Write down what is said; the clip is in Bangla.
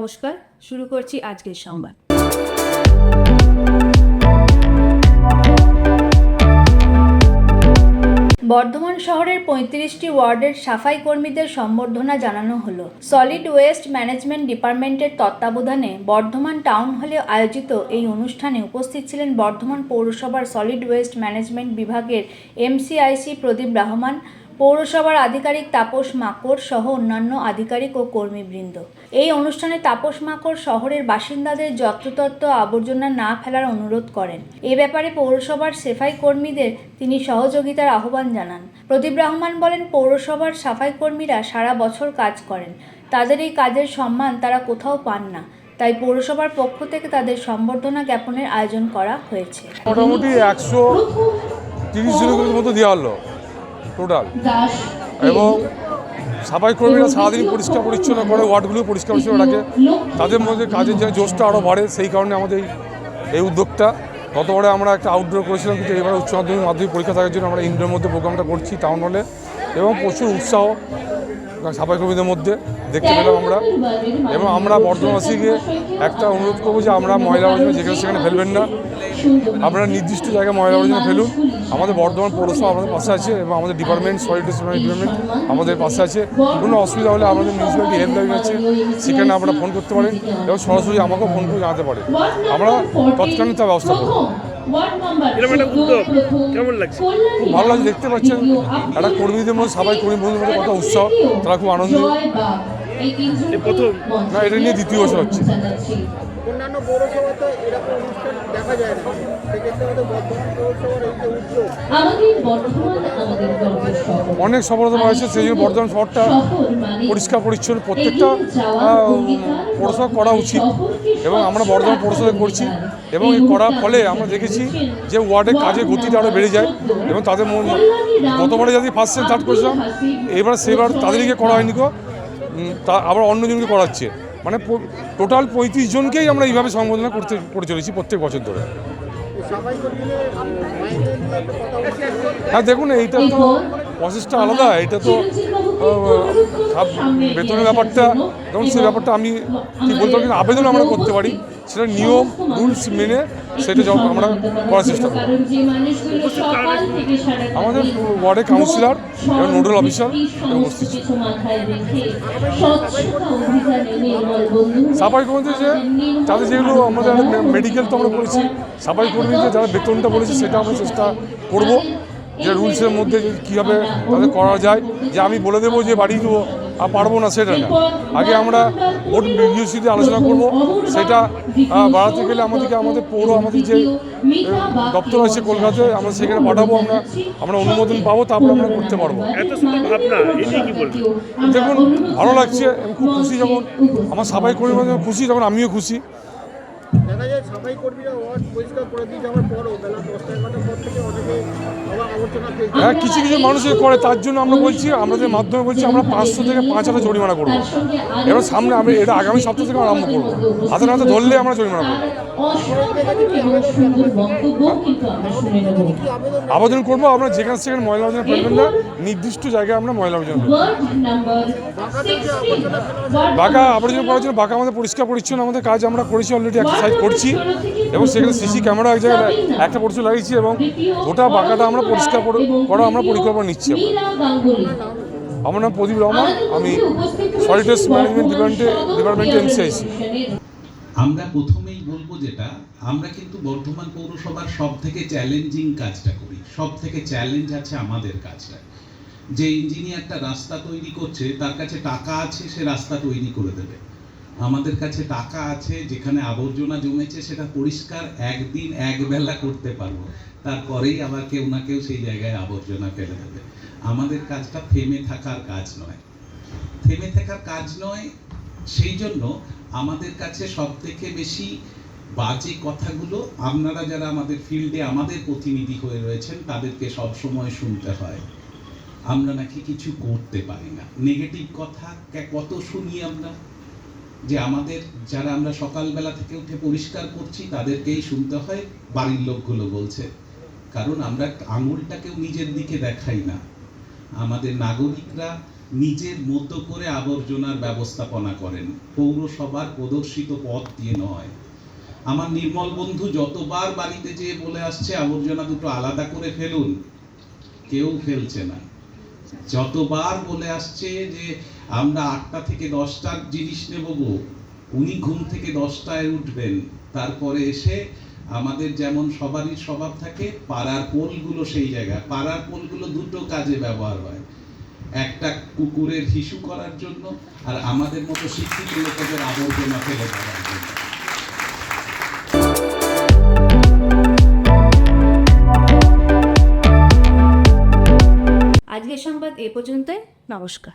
নমস্কার, শুরু করছি আজকের সংবাদ। বর্ধমান শহরের ৩৫টি ওয়ার্ডের সাফাই কর্মীদের সম্বর্ধনা জানানো হলো। সলিড ওয়েস্ট ম্যানেজমেন্ট ডিপার্টমেন্টের তত্ত্বাবধানে বর্ধমান টাউন হলে আয়োজিত এই অনুষ্ঠানে উপস্থিত ছিলেন বর্ধমান পৌরসভার সলিড ওয়েস্ট ম্যানেজমেন্ট বিভাগের এমসিআইসি প্রদীপ রহমান, পৌরসভার আধিকারিক তাপস মাকড় সহ অন্যান্য আধিকারিক ও কর্মীবৃন্দ। এই অনুষ্ঠানে তাপস মাকড় শহরের বাসিন্দাদের যত্রতত্র আবর্জনা না ফেলার অনুরোধ করেন। এ ব্যাপারে পৌরসভার সাফাই কর্মীদের তিনি সহযোগিতার আহ্বান জানান। প্রদীপ রহমান বলেন, পৌরসভার সাফাই কর্মীরা সারা বছর কাজ করেন, তাদের এই কাজের সম্মান তারা কোথাও পান না, তাই পৌরসভার পক্ষ থেকে তাদের সম্বর্ধনা জ্ঞাপনের আয়োজন করা হয়েছে। মোটামুটি 130 জনের মতো দেওয়া হলো টোটাল, এবং সাফাই কর্মীরা সারাদিন পরিষ্কার পরিচ্ছন্ন করে, ওয়ার্ডগুলো পরিষ্কার পরিচ্ছন্ন রাখে, তাদের মধ্যে কাজের যে জোশটা আরও বাড়ে, সেই কারণে আমাদের এই উদ্যোগটা। গতবারে আমরা একটা আউটডোর করেছিলাম, কিন্তু এবারে উচ্চ মাধ্যমিক পরীক্ষা থাকার জন্য আমরা ইনডোর মধ্যে প্রোগ্রামটা করছি টাউন হলে, এবং প্রচুর উৎসাহ সাফাই কর্মীদের মধ্যে দেখতে পেলাম আমরা। এবং আমরা বর্ধমানবাসীকে একটা অনুরোধ করবো যে আমরা ময়লা আবর্জনা যেখানে সেখানে ফেলবেন না, আপনারা নির্দিষ্ট জায়গায় ময়লা আবর্জনা ফেলুন। আমাদের বর্ধমান পৌরসভা আমাদের পাশে আছে, এবং আমাদের ডিপার্টমেন্ট সলিড ওয়েস্ট ডিপার্টমেন্ট আমাদের পাশে আছে। কোনো অসুবিধা হলে আমাদের মিউনিসিপ্যালিটি হেল্পলাইন আছে, সেখানে আপনারা ফোন করতে পারেন, এবং সরাসরি আমাকেও ফোন করে জানাতে পারেন, আমরা তৎক্ষণাৎ তার ব্যবস্থা করবো। কেমন লাগছে? খুব ভালো লাগছে, দেখতে পাচ্ছেন একটা কর্মীদের মধ্যে, সবাই কর্মী বন্ধুদের মধ্যে কত উৎসাহ, তারা খুব আনন্দ। প্রথম না, এটা নিয়ে দ্বিতীয় বছর হচ্ছে। অন্যান্য পৌরসভাতে এরকম অনুষ্ঠান দেখা যায় না, সেক্ষেত্রে আমাদের বর্ধমান পৌরসভার এই যে উদ্যোগ অনেক সফলতা পাওয়া যাচ্ছে। সেই জন্য বর্ধমান শহরটা পরিষ্কার পরিচ্ছন্ন প্রত্যেকটা পৌরসভা করা উচিত, এবং আমরা বর্ধমান পৌরসভায় করছি, এবং এই করার ফলে আমরা দেখেছি যে ওয়ার্ডের কাজের গতিটা আরও বেড়ে যায়, এবং তাদের গতবারে যদি ফার্স্ট সেকেন্ড থার্ড করেছিলাম, সেবার তাদেরকে করা হয়নি, তা আবার অন্যজনকে করাচ্ছে, মানে টোটাল 35 জনকেই আমরা এইভাবে সম্বোধনা করে চলেছি প্রত্যেক বছর ধরে। হ্যাঁ, দেখুন, এইটা তো প্রসেসটা আলাদা, এটা তো বেতনের ব্যাপারটা, যেমন সেই ব্যাপারটা আমি কি বলতে পারি, আবেদন আমরা করতে পারি, সেটা নিয়ম রুলস মেনে সেটা আমরা করার চেষ্টা করি। আমাদের ওয়ার্ডে কাউন্সিলর এবং নোডাল অফিসার উপস্থিত ছিল। সাফাই কর্মীদের যে তাদের যেগুলো আমাদের মেডিকেল তো আমরা করেছি, সাফাই কর্মীদের যারা বেতনটা বলেছি সেটা আমরা চেষ্টা করব, যে রুলসের মধ্যে কীভাবে তাদের করা যায়। যে আমি বলে দেবো যে বাড়ি দেবো আর পারবো না, সেটা না, আগে আমরা বোর্ড বিউসিতে আলোচনা করব, সেটা বাড়াতে গেলে আমাদের পৌর আমাদের যে দপ্তর আছে কলকাতায়, আমরা সেখানে পাঠাবো, আমরা অনুমোদন পাবো, তারপর আমরা করতে পারবো। দেখুন, ভালো লাগছে, খুব খুশি, যখন আমার সাফাই কর্মীরা যখন খুশি, তখন আমিও খুশি। দেখা যায় সাফাই কর্মীরা ওয়ার্ড পরিষ্কার করে দিয়ে যাওয়ার পরও বেলা 10টা-11টার পর থেকে অনেকে আবার আলোচনা পেয়েছে। হ্যাঁ, কিছু কিছু মানুষের করে, তার জন্য আমরা বলছি, আমাদের মাধ্যমে বলছি আমরা 500 থেকে 5,000 জরিমানা করবো। এবার সামনে আমি এটা আগামী সপ্তাহ থেকে আরম্ভ করবো, হাতে হাতে ধরলে আমরা জরিমানা করবো, আবেদন করবো। আমরা যেখানে সেখানে ময়লা আবর্জনা ফেলবেন না, নির্দিষ্ট জায়গায় আমরা ময়লা আবর্জনা ফেলবো। বাঁকা আবর্জনা করার জন্য বাঁকা আমাদের পরিষ্কার পরিচ্ছন্ন আমাদের কাজ আমরা করেছি, অলরেডি একটা সাইড করছি, এবং সেখানে সিসি ক্যামেরা এক জায়গায় একটা পরিচয় লাগিয়েছি, এবং ওটা বাঁকাটা আমরা পরিষ্কার করা আমরা পরিকল্পনা নিচ্ছি। আমার নাম প্রদীপ রহমান, আমি সলিড ওয়েস্ট ম্যানেজমেন্ট ডিপার্টমেন্টে এমসিআইসি। আমরা প্রথমেই বলবো, যেটা আমরা কিন্তু বর্ধমান পৌরসভার সব থেকে চ্যালেঞ্জিং কাজটা করি, সব থেকে চ্যালেঞ্জ আছে আমাদের কাজটা। যে ইঞ্জিনিয়ারটা রাস্তা তৈরি করছে, তার কাছে টাকা আছে, সে রাস্তা তৈরি করে দেবে। আমাদের কাছে টাকা আছে, যেখানে আবর্জনা জমেছে সেটা পরিষ্কার একদিন একবেলা করতে পারবো, তারপরেই আবার কেউ না কেউ সেই জায়গায় আবর্জনা ফেলে দেবে। আমাদের কাজটা থেমে থাকার কাজ নয়, থেমে থাকার কাজ নয়। সেই জন্য আমাদের কাছে সব থেকে বেশি বাজে কথাগুলো আপনারা যারা আমাদের ফিল্ডে আমাদের প্রতিনিধি হয়ে রয়েছেন, তাদেরকে সব সময় শুনতে হয় আমরা নাকি কিছু করতে পারি না। নেগেটিভ কথা কত শুনি আমরা, যে আমাদের যারা আমরা সকালবেলা থেকে উঠে পরিষ্কার করছি, তাদেরকেই শুনতে হয় বাড়ির লোকগুলো বলছে, কারণ আমরা আঙুলটাকেও নিজের দিকে দেখাই না। আমাদের নাগরিকরা নিজের মতো করে আবর্জনার ব্যবস্থাপনা করেন, পৌরসভার প্রদর্শিত পথ দিয়ে নয়। আমার নির্মল বন্ধু যতবার বাড়িতে যেয়ে বলে আসছে আবর্জনা দুটো আলাদা করে ফেলুন, কেউ ফেলছে না। যতবার বলে আসছে যে আমরা 8টা থেকে 10টার জিনিস নেব গো, উনি ঘুম থেকে 10টায় উঠবেন, তারপরে এসে আমাদের যেমন সবারই স্বভাব থাকে, পাড়ার পোলগুলো সেই জায়গায়, পাড়ার পোলগুলো দুটো কাজে ব্যবহার হয়, একটা কুকুরের হিসু করার জন্য আর আমাদের মতো শিক্ষিত লোকেদের আবর্জনা ফেলে দেওয়ার জন্য। আজকের সংবাদ এ পর্যন্তই। নমস্কার।